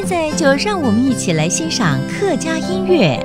在就让我们一起来欣赏客家音乐。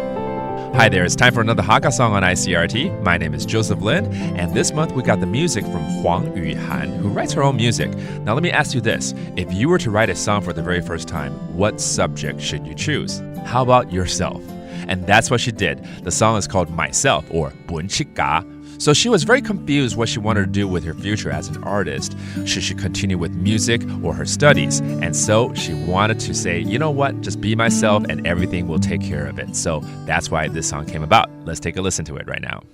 Hi there, it's time for another Hakka song on ICRT. My name is Joseph Lin, and this month we got the music from Hoàng宇寒, who writes her own music. Now let me ask you this, if you were to write a song for the very first time, what subject should you choose? How about yourself? And that's what she did. The song is called Myself, or Bun Chika. So she was very confused what she wanted to do with her future as an artist. Should she continue with music or her studies? And so she wanted to say, you know what, just be myself and everything will take care of it. So that's why this song came about. Let's take a listen to it right now.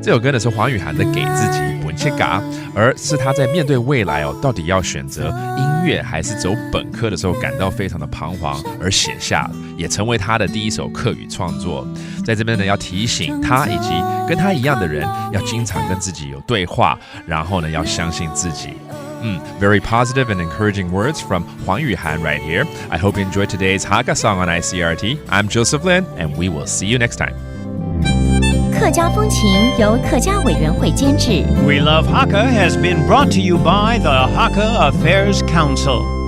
这首歌呢是黄宇涵的《给自己》本切嘎，而是他在面对未来到底要选择音乐还是走本科的时候感到非常的彷徨而写下，也成为他的第一首客语创作。在这边呢要提醒他以及跟他一样的人，要经常跟自己有对话，然后呢要相信自己。Very positive and encouraging words from Hoàng宇寒 right here. I hope you enjoyed today's Hakka song on ICRT. I'm Joseph Lin, and we will see you next time. 客家风情由客家委员会监制。We Love Hakka has been brought to you by the Hakka Affairs Council.